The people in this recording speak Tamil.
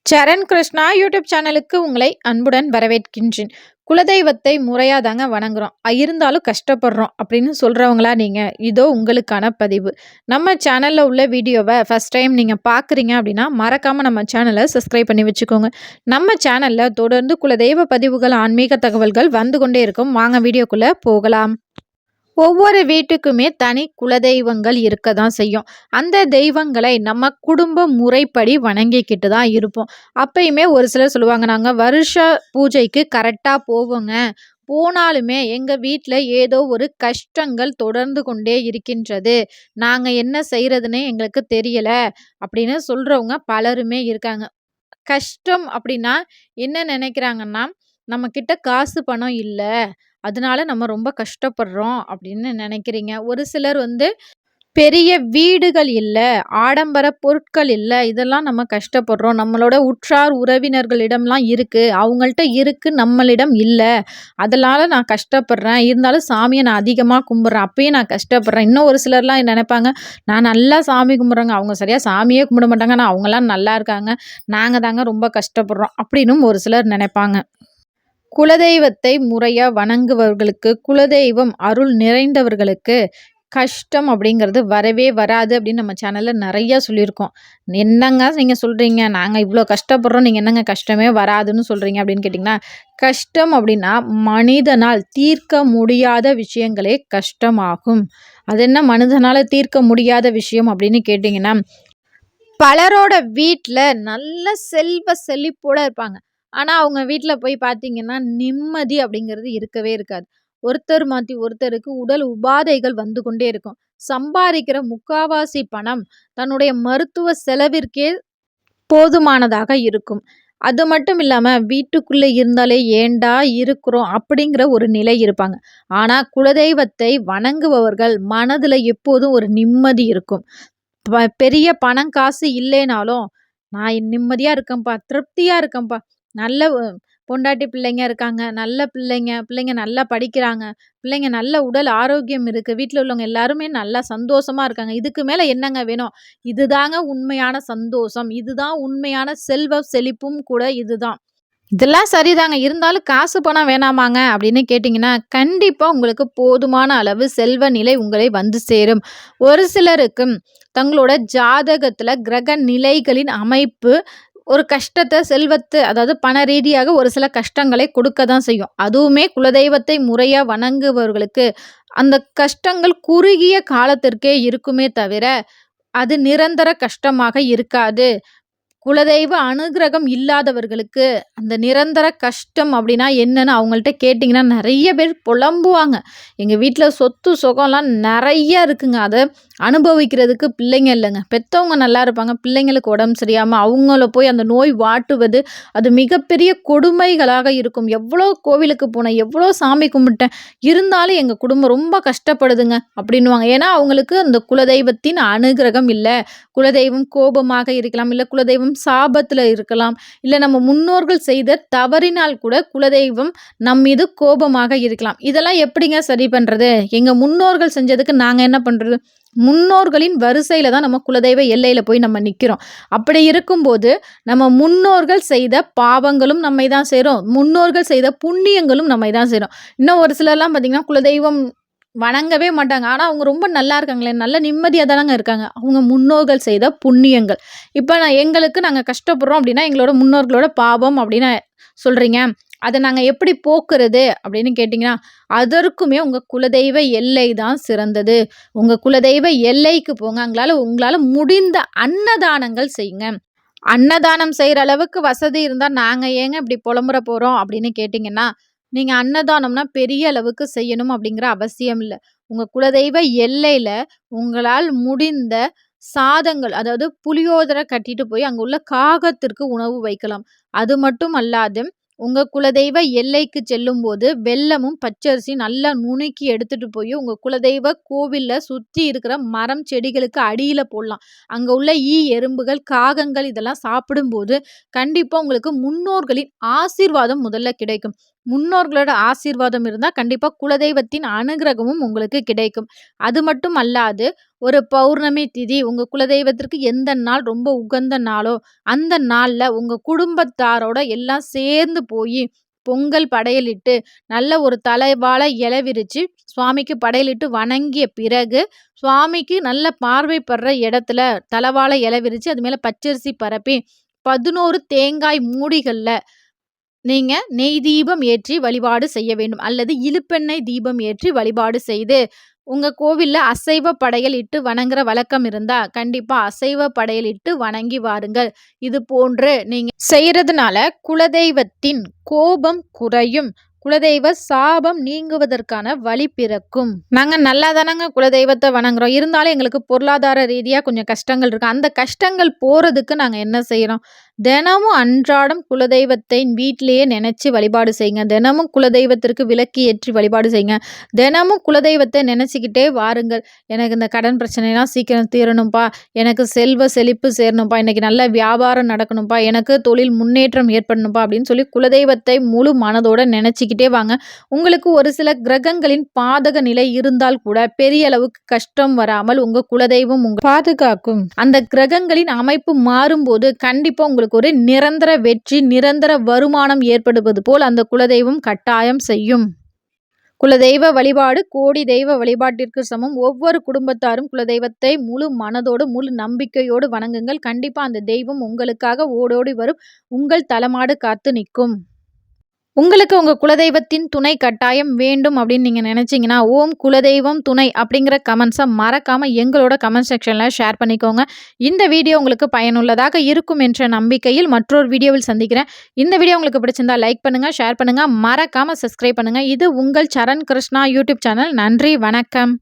சரண் கிருஷ்ணா யூடியூப் சேனலுக்கு உங்களை அன்புடன் வரவேற்கின்றேன். குலதெய்வத்தை முறையா தாங்க வணங்குறோம். இருந்தாலும் கஷ்டப்படுறோம் அப்படின்னு சொல்றவங்களா நீங்க? இதோ உங்களுக்கான பதிவு. நம்ம சேனல்ல உள்ள வீடியோவ ஃபர்ஸ்ட் டைம் நீங்க பார்க்குறீங்க அப்படின்னா, மறக்காம நம்ம சேனல சப்ஸ்கிரைப் பண்ணி வச்சுக்கோங்க. நம்ம சேனல்ல தொடர்ந்து குலதெய்வ பதிவுகள், ஆன்மீக தகவல்கள் வந்து கொண்டே இருக்கும். வாங்க வீடியோக்குள்ள போகலாம். ஒவ்வொரு வீட்டுக்குமே தனி குலதெய்வங்கள் இருக்க தான் செய்யும். அந்த தெய்வங்களை நம்ம குடும்ப முறைப்படி வணங்கிக்கிட்டு தான் இருப்போம். அப்பயுமே ஒரு சிலர் சொல்லுவாங்க, "நாங்க வருஷ பூஜைக்கு கரெக்டா போவோங்க. போனாலுமே எங்க வீட்ல ஏதோ ஒரு கஷ்டங்கள் தொடர்ந்து கொண்டே இருக்கின்றது. நாங்க என்ன செய்றதுன்னே எங்களுக்கு தெரியல." அப்படின்னு சொல்றவங்க பலருமே இருக்காங்க. கஷ்டம் அப்படின்னா என்ன நினைக்கிறாங்கன்னா, நம்ம கிட்ட காசு பணம் இல்ல. அதனால நம்ம ரொம்ப கஷ்டப்படுறோம் அப்படின்னு நினைக்கிறீங்க. ஒரு சிலர் வந்து பெரிய வீடுகள் இல்ல, ஆடம்பர பொருட்கள் இல்ல. இதெல்லாம் நம்ம கஷ்டப்படுறோம். நம்மளோட உற்றார் உறவினர்களிடம்லாம் இருக்கு. அவங்கள்ட்ட இருக்கு, நம்மளிடம் இல்ல. அதனால நான் கஷ்டப்படுறேன். இருந்தாலும் சாமிய நான் அதிகமா கும்பிடுறேன். அப்பயும் நான் கஷ்டப்படுறேன். இன்னும் ஒரு சிலர்லாம் நினைப்பாங்க, நான் நல்லா சாமி கும்பிடுறேங்க. அவங்க சரியா சாமியே கும்பிட மாட்டாங்க. ஆனா அவங்கலாம் நல்லா இருக்காங்க. நாங்க தாங்க ரொம்ப கஷ்டப்படுறோம். அப்படின்னும் ஒரு சிலர் நினைப்பாங்க. குலதெய்வத்தை முறையா வணங்குபவர்களுக்கு, குலதெய்வம் அருள் நிறைந்தவர்களுக்கு கஷ்டம் அப்படிங்கிறது வரவே வராது அப்படின்னு நம்ம சேனல்ல நெறைய சொல்லியிருக்கோம். என்னங்க நீங்க சொல்றீங்க? நாங்க இவ்ளோ கஷ்டப்படுறோம். நீங்க என்னங்க கஷ்டமே வராதுன்னு சொல்றீங்க அப்படின்னு கேட்டிங்கன்னா, கஷ்டம் அப்படின்னா மனிதனால் தீர்க்க முடியாத விஷயங்களே கஷ்டமாகும். அது என்ன மனிதனால தீர்க்க முடியாத விஷயம் அப்படின்னு கேட்டிங்கன்னா, பலரோட வீட்ல நல்ல செல்வ செழிப்போட இருப்பாங்க. ஆனா, அவங்க வீட்ல போய் பார்த்தீங்கன்னா, நிம்மதி அப்படிங்கிறது இருக்கவே இருக்காது. ஒருத்தர் மாத்தி ஒருத்தருக்கு உடல் உபாதைகள் வந்து கொண்டே இருக்கும். சம்பாதிக்கிற முக்காவாசி பணம் தன்னுடைய மருத்துவ செலவிற்கே போதுமானதாக இருக்கும். அது மட்டும் இல்லாம, வீட்டுக்குள்ள இருந்தாலே ஏன்டா இருக்கிறோம் அப்படிங்கிற ஒரு நிலை இருப்பாங்க. ஆனா, குலதெய்வத்தை வணங்குபவர்கள் மனதுல எப்போதும் ஒரு நிம்மதி இருக்கும். பெரிய பணம், காசு இல்லைனாலும், நான் நிம்மதியா இருக்கேன்ப்பா, திருப்தியா இருக்கேன்ப்பா. நல்ல பொண்டாட்டி பிள்ளைங்க இருக்காங்க. நல்ல பிள்ளைங்க, பிள்ளைங்க நல்லா படிக்கிறாங்க. பிள்ளைங்க நல்ல உடல் ஆரோக்கியம் இருக்கு. வீட்ல உள்ளவங்க எல்லாருமே நல்லா சந்தோஷமா இருக்காங்க. இதுக்கு மேல என்னங்க வேணும்? இதுதாங்க உண்மையான சந்தோஷம். இதுதான் உண்மையான செல்வ செழிப்பும் கூட இதுதான். இதெல்லாம் சரிதாங்க. இருந்தாலும் காசு பணம் வேணாமாங்க அப்படின்னு கேட்டிங்கன்னா, கண்டிப்பா உங்களுக்கு போதுமான அளவு செல்வ நிலை உங்களை வந்து சேரும். ஒரு சிலருக்கு தங்களோட ஜாதகத்துல கிரக நிலைகளின் அமைப்பு ஒரு கஷ்டத்த, செல்வத்த அதாவது பண ரீதியாக ஒரு சில கஷ்டங்களை கொடுக்க தான் செய்யும். அதுவுமே குலதெய்வத்தை முறையா வணங்குபவர்களுக்கு அந்த கஷ்டங்கள் குறுகிய காலத்திற்கே இருக்குமே தவிர, அது நிரந்தர கஷ்டமாக இருக்காது. குலதெய்வ அனுக்கிரகம் இல்லாதவர்களுக்கு அந்த நிரந்தர கஷ்டம் அப்படின்னா என்னன்னு அவங்கள்ட்ட கேட்டிங்கன்னா நிறைய பேர் புலம்புவாங்க. எங்கள் வீட்டில் சொத்து சுகம்லாம் நிறைய இருக்குங்க. அதை அனுபவிக்கிறதுக்கு பிள்ளைங்க இல்லைங்க. பெற்றவங்க நல்லா இருப்பாங்க, பிள்ளைங்களுக்கு உடம்பு சரியாமல் அவங்கள போய் அந்த நோய் வாட்டுவது அது மிகப்பெரிய கொடுமைகளாக இருக்கும். எவ்வளோ கோவிலுக்கு போனேன், எவ்வளோ சாமி கும்பிட்டேன், இருந்தாலும் எங்கள் குடும்பம் ரொம்ப கஷ்டப்படுதுங்க அப்படின்வாங்க. ஏன்னா அவங்களுக்கு அந்த குலதெய்வத்தின் அனுக்கிரகம் இல்லை. குலதெய்வம் கோபமாக இருக்கலாம், இல்லை குலதெய்வம் சாபத்தில் இருக்கலாம், இல்லை நம்ம முன்னோர்கள் செய்த தவறினால் கூட குலதெய்வம் நம் மீது கோபமாக இருக்கலாம். இதெல்லாம் எப்படிங்க சரி பண்ணுறது? எங்கள் முன்னோர்கள் செஞ்சதுக்கு நாங்கள் என்ன பண்ணுறது? முன்னோர்களின் வரிசையில தான் நம்ம குலதெய்வ எல்லையில போய் நம்ம நிற்கிறோம். அப்படி இருக்கும்போது நம்ம முன்னோர்கள் செய்த பாவங்களும் நம்மை தான் சேரும், முன்னோர்கள் செய்த புண்ணியங்களும் நம்மை தான் சேரும். இன்னும் ஒரு சிலர்லாம் பார்த்தீங்கன்னா குலதெய்வம் வணங்கவே மாட்டாங்க. ஆனா, அவங்க ரொம்ப நல்லா இருக்காங்களே! நல்ல நிம்மதியா தானங்க இருக்காங்க. அவங்க முன்னோர்கள் செய்த புண்ணியங்கள். இப்ப நாங்க கஷ்டப்படுறோம் அப்டின்னா, எங்களோட முன்னோர்களோட பாவம் அப்டின்னு சொல்றீங்க. அத நாங்க எப்படி போக்குறது? அப்டின்னு கேட்டீங்கன்னா, அதற்குமே உங்க குலதெய்வ எல்லை தான் சிறந்தது. உங்க குலதெய்வ எல்லைக்கு போங்க. உங்களால முடிந்த அன்னதானங்கள் செய்யுங்க. அன்னதானம் செய்ற அளவுக்கு வசதி இருந்தா, நாங்க ஏங்க இப்படி புலம்புற போறோம் அப்படின்னு கேட்டீங்கன்னா, நீங்க அன்னதானம்னா பெரிய அளவுக்கு செய்யணும் அப்படிங்கிற அவசியம் இல்ல. உங்க குலதெய்வ எல்லையில உங்களால் முடிந்த சாதங்கள், அதாவது புளியோதரை கட்டிட்டு போய் அங்க உள்ள காகத்திற்கு உணவு வைக்கலாம். அது மட்டும் அல்லாது, உங்க குலதெய்வ எல்லைக்கு செல்லும்போது வெல்லமும், பச்சரிசியும் நல்லா நுணுக்கி எடுத்துட்டு போய் உங்க குலதெய்வ கோவில்ல சுத்தி இருக்கிற மரம், செடிகளுக்கு அடியில போடலாம். அங்க உள்ள எறும்புகள், காகங்கள் இதெல்லாம் சாப்பிடும்போது, கண்டிப்பா உங்களுக்கு முன்னோர்களின் ஆசீர்வாதம் முதல்ல கிடைக்கும். முன்னோர்களோட ஆசீர்வாதம் இருந்தா, கண்டிப்பா குலதெய்வத்தின் அனுக்கிரகமும் உங்களுக்கு கிடைக்கும். அது மட்டும் அல்லாது, ஒரு பௌர்ணமி திதி உங்க குலதெய்வத்திற்கு எந்த நாள் ரொம்ப உகந்த நாளோ, அந்த நாள்ல உங்க குடும்பத்தாரோட எல்லாம் சேர்ந்து போயி, பொங்கல் படையலிட்டு, நல்ல ஒரு தலைவாழை இலை விரிச்சு, சுவாமிக்கு படையலிட்டு வணங்கிய பிறகு, சுவாமிக்கு நல்ல பார்வை படுற இடத்துல தலவாழை இலை விரிச்சு, அது மேல பச்சரிசி பரப்பி, 11 தேங்காய் மூடிகள்ல நீங்க நெய் தீபம் ஏற்றி வழிபாடு செய்ய வேண்டும். அல்லது இலுப்பெண்ணெய் தீபம் ஏற்றி வழிபாடு செய்து, உங்க கோவில்ல அசைவ படையல் இட்டு வணங்குற வழக்கம் இருந்தா, கண்டிப்பா அசைவ படையல் இட்டு வணங்கி வாருங்கள். இது போன்று நீங்க செய்றதுனால குலதெய்வத்தின் கோபம் குறையும். குலதெய்வ சாபம் நீங்குவதற்கான வழி பிறக்கும். நாங்க நல்லா தானங்க குலதெய்வத்தை வணங்குறோம். இருந்தாலும் எங்களுக்கு பொருளாதார ரீதியா கொஞ்சம் கஷ்டங்கள் இருக்கு. அந்த கஷ்டங்கள் போறதுக்கு நாங்க என்ன செய்றோம்? தினமும் அன்றாடம் குலதெய்வத்தை வீட்டிலேயே நினைச்சு வழிபாடு செய்யுங்க. தினமும் குலதெய்வத்திற்கு விளக்கு ஏற்றி வழிபாடு செய்யுங்க. தினமும் குலதெய்வத்தை நினைச்சுக்கிட்டே வாருங்கள். எனக்கு இந்த கடன் பிரச்சனைலாம் சீக்கிரம் தீரணும்ப்பா. எனக்கு செல்வ செழிப்பு சேரணும்ப்பா. இன்னைக்கு நல்ல வியாபாரம் நடக்கணும்ப்பா. எனக்கு தொழில் முன்னேற்றம் ஏற்படணும்ப்பா அப்படின்னு சொல்லி குலதெய்வத்தை முழு மனதோட நினைச்சுக்கிட்டே வாங்க. உங்களுக்கு ஒரு சில கிரகங்களின் பாதக நிலை இருந்தால் கூட பெரிய அளவுக்கு கஷ்டம் வராமல் உங்க குலதெய்வம் உங்க பாதுகாக்கும். அந்த கிரகங்களின் அமைப்பு மாறும்போது கண்டிப்பா உங்களுக்கு ஒரு நிரந்தர வெற்றி, நிரந்தர வருமானம் ஏற்படுவது போல் அந்த குலதெய்வம் கட்டாயம் செய்யும். குலதெய்வ வழிபாடு கோடி தெய்வ வழிபாட்டிற்கு சமம். ஒவ்வொரு குடும்பத்தாரும் குலதெய்வத்தை முழு மனதோடு, முழு நம்பிக்கையோடு வணங்குங்கள். கண்டிப்பா அந்த தெய்வம் உங்களுக்காக ஓடோடி வரும். உங்கள் தலமாடு காத்து நிற்கும். உங்களுக்கு உங்க குலதெய்வத்தின் துணை கட்டாயம் வேண்டும் அப்படின்னு நீங்க நினைச்சீங்கன்னா, ஓம் குலதெய்வம் துணை அப்படிங்கிற கமெண்ட்ஸை மறக்காம எங்களோட கமெண்ட் செக்ஷன்ல ஷேர் பண்ணிக்கோங்க. இந்த வீடியோ உங்களுக்கு பயனுள்ளதாக இருக்கும் என்ற நம்பிக்கையில் மற்றொரு வீடியோவில் சந்திக்கிறேன். இந்த வீடியோ உங்களுக்கு பிடிச்சிருந்தா லைக் பண்ணுங்க, ஷேர் பண்ணுங்க, மறக்காம சப்ஸ்கிரைப் பண்ணுங்க. இது உங்கள் சரண் கிருஷ்ணா யூடியூப் சேனல். நன்றி, வணக்கம்.